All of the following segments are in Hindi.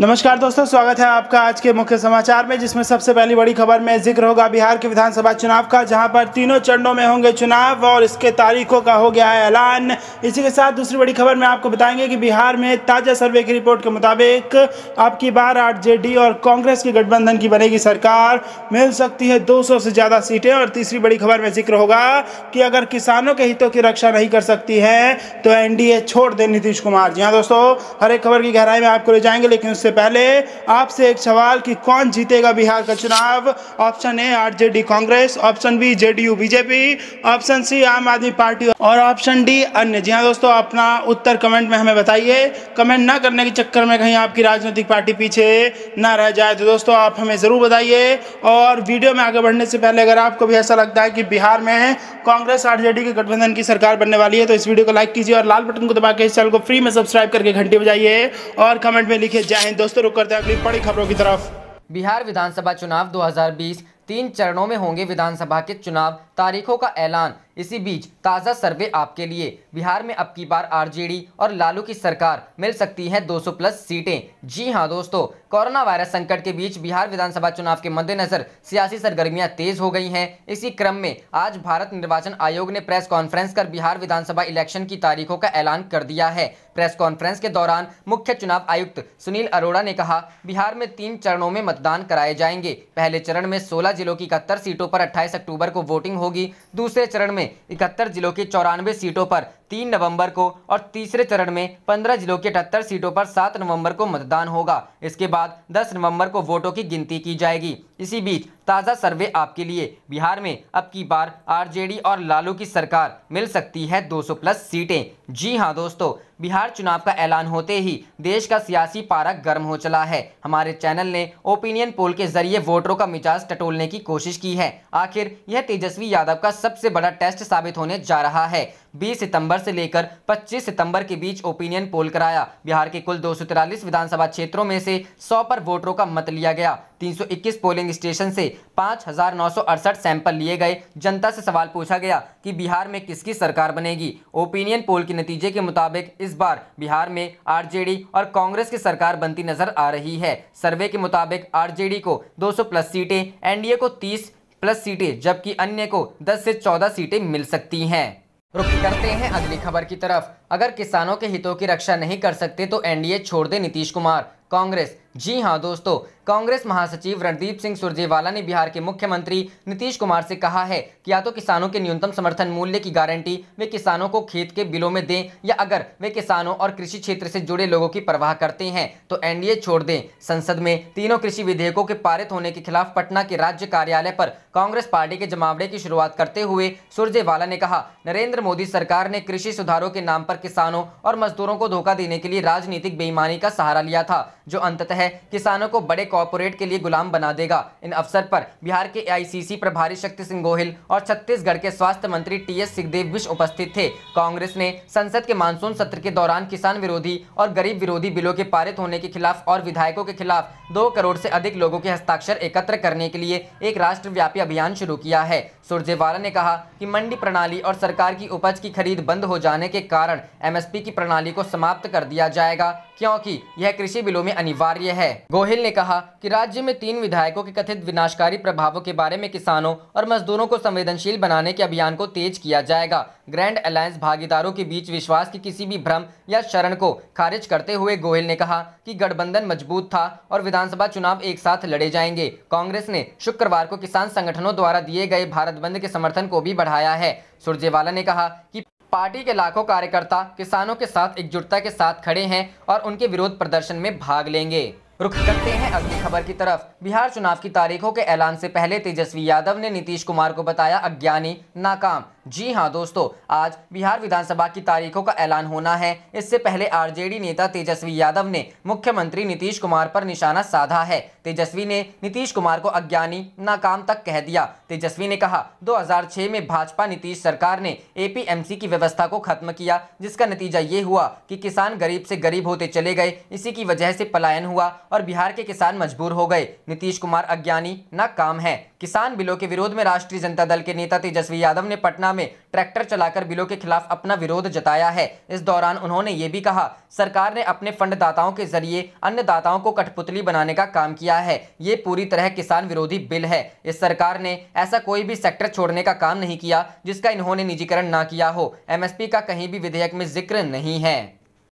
नमस्कार दोस्तों, स्वागत है आपका आज के मुख्य समाचार में, जिसमें सबसे पहली बड़ी खबर में जिक्र होगा बिहार के विधानसभा चुनाव का, जहां पर तीनों चरणों में होंगे चुनाव और इसके तारीखों का हो गया है ऐलान। इसी के साथ दूसरी बड़ी खबर में आपको बताएंगे कि बिहार में ताजा सर्वे की रिपोर्ट के मुताबिक अब की बार आरजेडी और कांग्रेस की गठबंधन की बनेगी सरकार, मिल सकती है 200 से ज़्यादा सीटें। और तीसरी बड़ी खबर में जिक्र होगा कि अगर किसानों के हितों की रक्षा नहीं कर सकती है तो एनडीए छोड़ दे नीतीश कुमार। जी हाँ दोस्तों, हर एक खबर की गहराई में आपको ले जाएंगे, लेकिन उससे पहले आपसे एक सवाल कि कौन जीतेगा बिहार का चुनाव। Option A RJD Congress, option B JDU BJP, option C Aam Aadmi party और ऑप्शन डी अन्य। जी हाँ दोस्तों, अपना उत्तर कमेंट में हमें बताइए। कमेंट ना करने के चक्कर में कहीं आपकी राजनीतिक पार्टी पीछे ना रह जाए, तो दोस्तों आप हमें जरूर बताइए। और वीडियो में आगे बढ़ने से पहले अगर आपको भी ऐसा लगता है कि बिहार में कांग्रेस आरजेडी के गठबंधन की सरकार बनने वाली है, तो इस वीडियो को लाइक कीजिए और लाल बटन को दबा के इस चैनल को फ्री में सब्सक्राइब करके घंटी बजाइए और कमेंट में लिखिए जय हिंद। दोस्तों रुक करते हैं अगली बड़ी खबरों की तरफ। बिहार विधानसभा चुनाव 2020 3 चरणों में होंगे विधानसभा के चुनाव, तारीखों का ऐलान। इसी बीच ताज़ा सर्वे आपके लिए। बिहार में अब की बार आरजेडी और लालू की सरकार, मिल सकती है 200 प्लस सीटें। जी हां दोस्तों, कोरोना वायरस संकट के बीच बिहार विधानसभा चुनाव के मद्देनजर सियासी सरगर्मियां तेज हो गई हैं। इसी क्रम में आज भारत निर्वाचन आयोग ने प्रेस कॉन्फ्रेंस कर बिहार विधानसभा इलेक्शन की तारीखों का ऐलान कर दिया है। प्रेस कॉन्फ्रेंस के दौरान मुख्य चुनाव आयुक्त सुनील अरोड़ा ने कहा, बिहार में 3 चरणों में मतदान कराए जाएंगे। पहले चरण में 16 जिलों की 71 सीटों पर 28 अक्टूबर को वोटिंग होगी। दूसरे चरण में 71 जिलों की 94 सीटों पर 3 नवंबर को और तीसरे चरण में 15 जिलों की 78 सीटों पर 7 नवंबर को मतदान होगा। इसके बाद 10 नवंबर को वोटों की गिनती की जाएगी। इसी बीच ताज़ा सर्वे आपके लिए। बिहार में अब की बार आरजेडी और लालू की सरकार, मिल सकती है 200 प्लस सीटें। जी हां दोस्तों, बिहार चुनाव का ऐलान होते ही देश का सियासी पारा गर्म हो चला है। हमारे चैनल ने ओपिनियन पोल के जरिए वोटरों का मिजाज टटोलने की कोशिश की है। आखिर यह तेजस्वी यादव का सबसे बड़ा टेस्ट साबित होने जा रहा है। 20 सितंबर से लेकर 25 सितंबर के बीच ओपिनियन पोल कराया। बिहार के कुल 243 विधानसभा क्षेत्रों में से 100 पर वोटरों का मत लिया गया। 321 पोलिंग स्टेशन से 5,968 सैंपल लिए गए। जनता से सवाल पूछा गया कि बिहार में किसकी सरकार बनेगी। ओपिनियन पोल के नतीजे के मुताबिक इस बार बिहार में आरजेडी और कांग्रेस की सरकार बनती नजर आ रही है। सर्वे के मुताबिक आरजेडी को 200 प्लस सीटें, एनडीए को 30 प्लस सीटें, जबकि अन्य को 10 से 14 सीटें मिल सकती हैं। रुक करते हैं अगली खबर की तरफ। अगर किसानों के हितों की रक्षा नहीं कर सकते तो एनडीए छोड़ दे नीतीश कुमार, कांग्रेस। जी हां दोस्तों, कांग्रेस महासचिव रणदीप सिंह सुरजेवाला ने बिहार के मुख्यमंत्री नीतीश कुमार से कहा है कि या तो किसानों के न्यूनतम समर्थन मूल्य की गारंटी वे किसानों को खेत के बिलों में दें, या अगर वे किसानों और कृषि क्षेत्र से जुड़े लोगों की परवाह करते हैं तो एनडीए छोड़ दें। संसद में तीनों कृषि विधेयकों के पारित होने के खिलाफ पटना के राज्य कार्यालय पर कांग्रेस पार्टी के जमावड़े की शुरुआत करते हुए सुरजेवाला ने कहा, नरेंद्र मोदी सरकार ने कृषि सुधारों के नाम पर किसानों और मजदूरों को धोखा देने के लिए राजनीतिक बेईमानी का सहारा लिया था, जो अंततः किसानों को बड़े कॉर्पोरेट के लिए गुलाम बना देगा। इन अवसर पर बिहार के एआईसीसी प्रभारी शक्ति सिंह गोहिल और छत्तीसगढ़ के स्वास्थ्य मंत्री टीएस सिंहदेव भी उपस्थित थे। कांग्रेस ने संसद के मानसून सत्र के दौरान किसान विरोधी और गरीब विरोधी बिलों के पारित होने के खिलाफ और विधायकों के खिलाफ 2 करोड़ से अधिक लोगों के हस्ताक्षर एकत्र करने के लिए एक राष्ट्रव्यापी अभियान शुरू किया है। सुरजेवाला ने कहा कि मंडी प्रणाली और सरकार की उपज की खरीद बंद हो जाने के कारण एमएसपी की प्रणाली को समाप्त कर दिया जाएगा, क्योंकि यह कृषि बिलों में अनिवार्य है। गोहिल ने कहा कि राज्य में 3 विधायकों के कथित विनाशकारी प्रभावों के बारे में किसानों और मजदूरों को संवेदनशील बनाने के अभियान को तेज किया जाएगा। ग्रैंड अलायंस भागीदारों के बीच विश्वास की किसी भी भ्रम या शरण को खारिज करते हुए गोहिल ने कहा कि गठबंधन मजबूत था और विधानसभा चुनाव एक साथ लड़े जाएंगे। कांग्रेस ने शुक्रवार को किसान संगठनों द्वारा दिए गए भारत बंद के समर्थन को भी बढ़ाया है। सुरजेवाला ने कहा कि पार्टी के लाखों कार्यकर्ता किसानों के साथ एकजुटता के साथ खड़े हैं और उनके विरोध प्रदर्शन में भाग लेंगे। रुख करते हैं अगली खबर की तरफ। बिहार चुनाव की तारीखों के ऐलान से पहले तेजस्वी यादव ने नीतीश कुमार को बताया अज्ञानी, नाकाम। जी हां दोस्तों, आज बिहार विधानसभा की तारीखों का ऐलान होना है। इससे पहले आरजेडी नेता तेजस्वी यादव ने मुख्यमंत्री नीतीश कुमार पर निशाना साधा है। तेजस्वी ने नीतीश कुमार को अज्ञानी, नाकाम तक कह दिया। तेजस्वी ने कहा, 2006 में भाजपा नीतीश सरकार ने एपीएमसी की व्यवस्था को खत्म किया, जिसका नतीजा ये हुआ कि किसान गरीब से गरीब होते चले गए। इसी की वजह से पलायन हुआ और बिहार के किसान मजबूर हो गए। नीतीश कुमार अज्ञानी, नाकाम है। किसान बिलों के विरोध में राष्ट्रीय जनता दल के नेता तेजस्वी यादव ने पटना हरियाणा में ट्रैक्टर चलाकर बिलों के खिलाफ अपना विरोध जताया है। इस दौरान उन्होंने ये भी कहा, सरकार ने अपने फंड दाताओं के जरिए अन्य दाताओं को कठपुतली बनाने का काम किया है। ये पूरी तरह किसान विरोधी बिल है। इस सरकार ने ऐसा कोई भी सेक्टर छोड़ने का काम नहीं किया जिसका इन्होंने निजीकरण ना किया हो। एमएसपी का कहीं भी विधेयक में जिक्र नहीं है।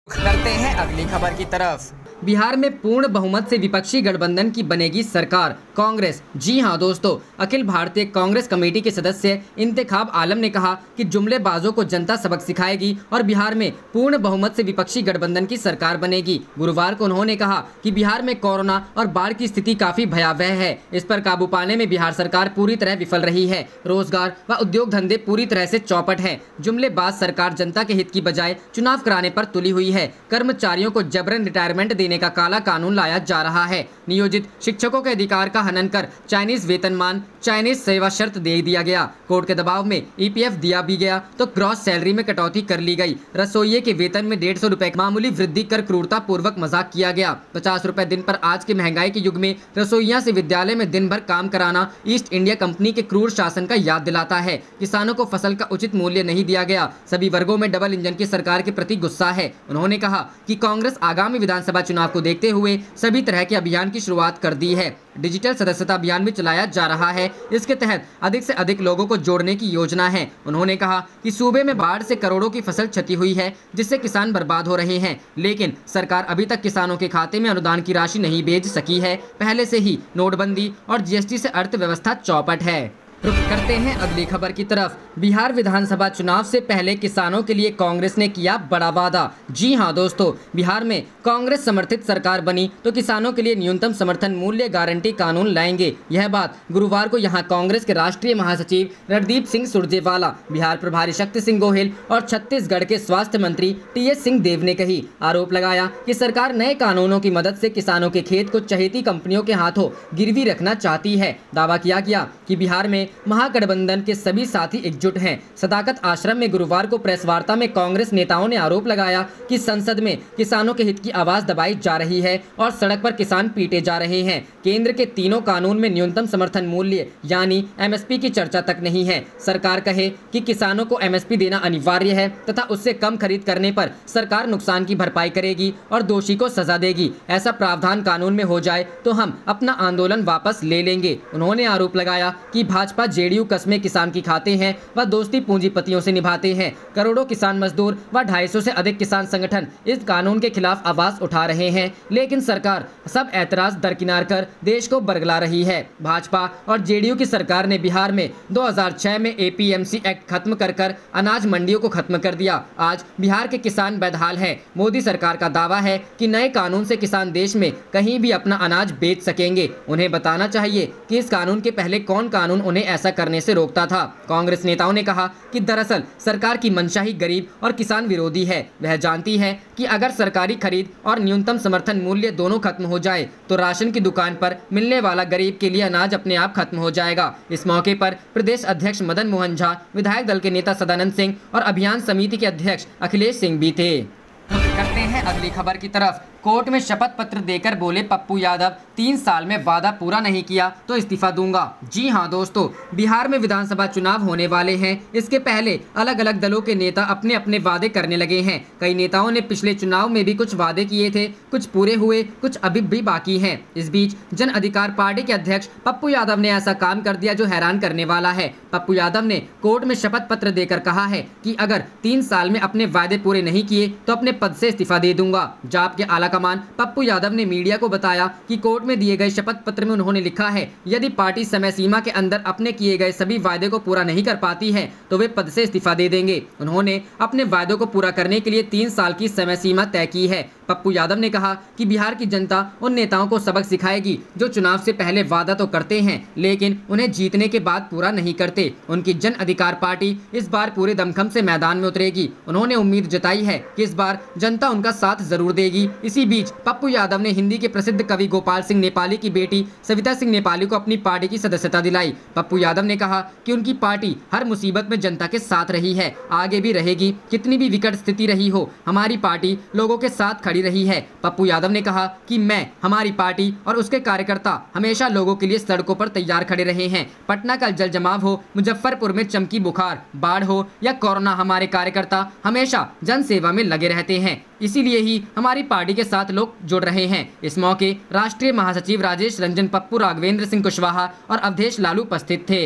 करते हैं अगली खबर की तरफ। बिहार में पूर्ण बहुमत से विपक्षी गठबंधन की बनेगी सरकार, कांग्रेस। जी हां दोस्तों, अखिल भारतीय कांग्रेस कमेटी के सदस्य इंतखाब आलम ने कहा कि जुमलेबाजों को जनता सबक सिखाएगी और बिहार में पूर्ण बहुमत से विपक्षी गठबंधन की सरकार बनेगी। गुरुवार को उन्होंने कहा कि बिहार में कोरोना और बाढ़ की स्थिति काफी भयावह है। इस पर काबू पाने में बिहार सरकार पूरी तरह विफल रही है। रोजगार व उद्योग धंधे पूरी तरह से चौपट है। जुमलेबाज सरकार जनता के हित की बजाय चुनाव कराने पर तुली हुई है। कर्मचारियों को जबरन रिटायरमेंट देने का काला कानून लाया जा रहा है। नियोजित शिक्षकों के अधिकार का हनन कर चाइनीज वेतनमान, चाइनीज सेवा शर्त दे दिया गया। कोर्ट के दबाव में ईपीएफ दिया भी गया तो ग्रॉस सैलरी में कटौती कर ली गई। रसोइये के वेतन में 150 रुपए मामूली वृद्धि कर क्रूरता पूर्वक मजाक किया गया। 50 रुपए दिन पर आज के महंगाई के युग में रसोइया से विद्यालय में दिन भर काम कराना ईस्ट इंडिया कंपनी के क्रूर शासन का याद दिलाता है। किसानों को फसल का उचित मूल्य नहीं दिया गया। सभी वर्गों में डबल इंजन की सरकार के प्रति गुस्सा है। उन्होंने कहा कि कांग्रेस आगामी विधानसभा चुनाव को देखते हुए सभी तरह के अभियान की शुरुआत कर दी है। डिजिटल सदस्यता अभियान भी चलाया जा रहा है। इसके तहत अधिक से अधिक लोगों को जोड़ने की योजना है। उन्होंने कहा कि सूबे में बाढ़ से करोड़ों की फसल क्षति हुई है, जिससे किसान बर्बाद हो रहे हैं, लेकिन सरकार अभी तक किसानों के खाते में अनुदान की राशि नहीं भेज सकी है। पहले से ही नोटबंदी और जीएसटी से अर्थव्यवस्था चौपट है। रुख करते हैं अगली खबर की तरफ। बिहार विधानसभा चुनाव से पहले किसानों के लिए कांग्रेस ने किया बड़ा वादा। जी हां दोस्तों, बिहार में कांग्रेस समर्थित सरकार बनी तो किसानों के लिए न्यूनतम समर्थन मूल्य गारंटी कानून लाएंगे। यह बात गुरुवार को यहां कांग्रेस के राष्ट्रीय महासचिव रणदीप सिंह सुरजेवाला, बिहार प्रभारी शक्ति सिंह गोहिल और छत्तीसगढ़ के स्वास्थ्य मंत्री टीएस सिंहदेव ने कही। आरोप लगाया कि सरकार नए कानूनों की मदद से किसानों के खेत को चहेती कंपनियों के हाथों गिरवी रखना चाहती है। दावा किया गया कि बिहार में महागठबंधन के सभी साथी एकजुट हैं। सदाकत आश्रम में गुरुवार को प्रेस वार्ता में कांग्रेस नेताओं ने आरोप लगाया कि संसद में किसानों के हित की आवाज दबाई जा रही है और सड़क पर किसान पीटे जा रहे हैं। केंद्र के तीनों कानून में न्यूनतम समर्थन मूल्य यानी एमएसपी की चर्चा तक नहीं है। सरकार कहे कि किसानों को एमएसपी देना अनिवार्य है तथा उससे कम खरीद करने पर सरकार नुकसान की भरपाई करेगी और दोषी को सजा देगी। ऐसा प्रावधान कानून में हो जाए तो हम अपना आंदोलन वापस ले लेंगे। उन्होंने आरोप लगाया कि भाजपा जेडीयू कस्में किसान की खाते हैं व दोस्ती पूंजीपतियों से निभाते हैं। करोड़ों किसान मजदूर व 250 से अधिक किसान संगठन इस कानून के खिलाफ आवाज उठा रहे हैं, लेकिन सरकार सब ऐतराज दरकिनार कर देश को बरगला रही है। भाजपा और जेडीयू की सरकार ने बिहार में 2006 में एपीएमसी एक्ट खत्म कर अनाज मंडियों को खत्म कर दिया। आज बिहार के किसान बेदहाल है। मोदी सरकार का दावा है कि नए कानून से किसान देश में कहीं भी अपना अनाज बेच सकेंगे। उन्हें बताना चाहिए कि इस कानून के पहले कौन कानून उन्हें ऐसा करने से रोकता था। कांग्रेस नेताओं ने कहा कि दरअसल सरकार की मंशा ही गरीब और किसान विरोधी है। वह जानती है कि अगर सरकारी खरीद और न्यूनतम समर्थन मूल्य दोनों खत्म हो जाए तो राशन की दुकान पर मिलने वाला गरीब के लिए अनाज अपने आप खत्म हो जाएगा। इस मौके पर प्रदेश अध्यक्ष मदन मोहन झा, विधायक दल के नेता सदानंद सिंह और अभियान समिति के अध्यक्ष अखिलेश सिंह भी थे। करते हैं अगली खबर की तरफ। कोर्ट में शपथ पत्र देकर बोले पप्पू यादव, 3 साल में वादा पूरा नहीं किया तो इस्तीफा दूंगा। जी हां दोस्तों, बिहार में विधानसभा चुनाव होने वाले हैं। इसके पहले अलग अलग दलों के नेता अपने अपने वादे करने लगे हैं। कई नेताओं ने पिछले चुनाव में भी कुछ वादे किए थे, कुछ पूरे हुए, कुछ अभी भी बाकी हैं। इस बीच जन अधिकार पार्टी के अध्यक्ष पप्पू यादव ने ऐसा काम कर दिया जो हैरान करने वाला है। पप्पू यादव ने कोर्ट में शपथ पत्र देकर कहा है कि अगर 3 साल में अपने वादे पूरे नहीं किए तो अपने पद से इस्तीफा दे दूंगा। जाप के आला कमान पप्पू यादव ने मीडिया को बताया कि कोर्ट में दिए गए शपथ पत्र में उन्होंने लिखा है यदि पार्टी समय सीमा के अंदर अपने किए गए सभी वादे को पूरा नहीं कर पाती है तो वे पद से इस्तीफा दे देंगे। उन्होंने अपने वादों को पूरा करने के लिए 3 साल की समय सीमा तय की है। पप्पू यादव ने कहा कि बिहार की जनता उन नेताओं को सबक सिखाएगी जो चुनाव से पहले वादा तो करते हैं लेकिन उन्हें जीतने के बाद पूरा नहीं करते। उनकी जन अधिकार पार्टी इस बार पूरे दमखम से मैदान में उतरेगी। उन्होंने उम्मीद जताई है कि इस बार जनता उनका साथ जरूर देगी। इसी बीच पप्पू यादव ने हिंदी के प्रसिद्ध कवि गोपाल सिंह नेपाली की बेटी सविता सिंह नेपाली को अपनी पार्टी की सदस्यता दिलाई। पप्पू यादव ने कहा कि उनकी पार्टी हर मुसीबत में जनता के साथ रही है, आगे भी रहेगी। कितनी भी विकट स्थिति रही हो, हमारी पार्टी लोगों के साथ खड़ी खड़ी रही है। पप्पू यादव ने कहा कि मैं, हमारी पार्टी और उसके कार्यकर्ता हमेशा लोगों के लिए सड़कों पर तैयार खड़े रहे हैं। पटना का जल जमाव हो, मुजफ्फरपुर में चमकी बुखार, बाढ़ हो या कोरोना, हमारे कार्यकर्ता हमेशा जन सेवा में लगे रहते हैं। इसीलिए ही हमारी पार्टी के साथ लोग जुड़ रहे हैं। इस मौके राष्ट्रीय महासचिव राजेश रंजन, पप्पू, राघवेंद्र सिंह कुशवाहा और अवधेश लालू उपस्थित थे।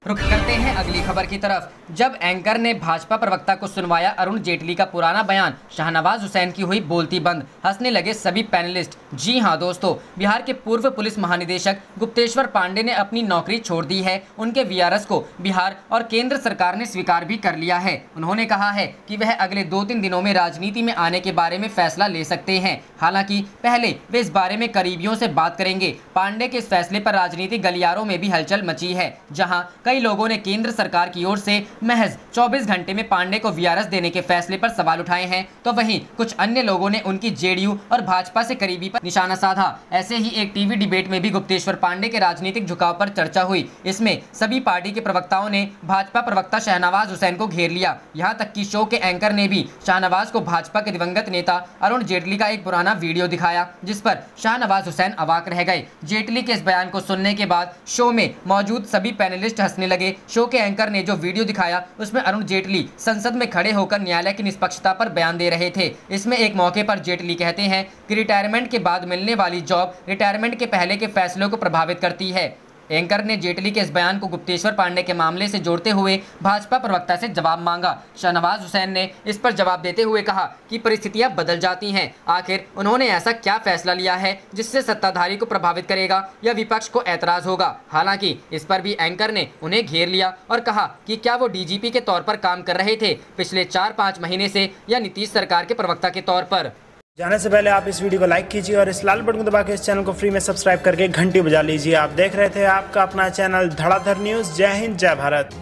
रुख करते हैं अगली खबर की तरफ। जब एंकर ने भाजपा प्रवक्ता को सुनवाया अरुण जेटली का पुराना बयान, शाहनवाज हुसैन की हुई बोलती बंद, हंसने लगे सभी पैनलिस्ट। जी हां दोस्तों, बिहार के पूर्व पुलिस महानिदेशक गुप्तेश्वर पांडे ने अपनी नौकरी छोड़ दी है। उनके वीआरएस को बिहार और केंद्र सरकार ने स्वीकार भी कर लिया है। उन्होंने कहा है कि वह अगले 2-3 दिनों में राजनीति में आने के बारे में फैसला ले सकते हैं। हालांकि पहले वे इस बारे में करीबियों से बात करेंगे। पांडे के इस फैसले पर राजनीतिक गलियारों में भी हलचल मची है, जहां कई लोगों ने केंद्र सरकार की ओर से महज 24 घंटे में पांडे को वीआरएस देने के फैसले पर सवाल उठाए हैं, तो वहीं कुछ अन्य लोगों ने उनकी जेडीयू और भाजपा से करीबी पर निशाना साधा। ऐसे ही एक टीवी डिबेट में भी गुप्तेश्वर पांडे के राजनीतिक झुकाव पर चर्चा हुई। इसमें सभी पार्टी के प्रवक्ताओं ने भाजपा प्रवक्ता शाहनवाज हुसैन को घेर लिया। यहां तक कि शो के एंकर ने भी शाहनवाज को भाजपा के दिवंगत नेता अरुण जेटली का एक पुराना वीडियो दिखाया, जिस पर शाहनवाज हुसैन अवाक रह गए। जेटली के इस बयान को सुनने के बाद शो में मौजूद सभी पैनलिस्ट हंसने लगे। शो के एंकर ने जो वीडियो दिखाया उसमें अरुण जेटली संसद में खड़े होकर न्यायालय की निष्पक्षता पर बयान दे रहे थे। इसमें एक मौके पर जेटली कहते हैं कि रिटायरमेंट के बाद मिलने वाली जॉब रिटायरमेंट के पहले के फैसलों को प्रभावित करती है। एंकर ने जेटली के इस बयान को गुप्तेश्वर पांडे के मामले से जोड़ते हुए भाजपा प्रवक्ता से जवाब मांगा। शाहनवाज हुसैन ने इस पर जवाब देते हुए कहा कि परिस्थितियां बदल जाती हैं। आखिर उन्होंने ऐसा क्या फैसला लिया है जिससे सत्ताधारी को प्रभावित करेगा या विपक्ष को ऐतराज होगा। हालांकि इस पर भी एंकर ने उन्हें घेर लिया और कहा कि क्या वो डीजीपी के तौर पर काम कर रहे थे पिछले 4-5 महीने से, या नीतीश सरकार के प्रवक्ता के तौर पर। जाने से पहले आप इस वीडियो को लाइक कीजिए और इस लाल बटन को दबा के इस चैनल को फ्री में सब्सक्राइब करके घंटी बजा लीजिए। आप देख रहे थे आपका अपना चैनल धड़ाधड़ न्यूज़। जय हिंद, जय भारत।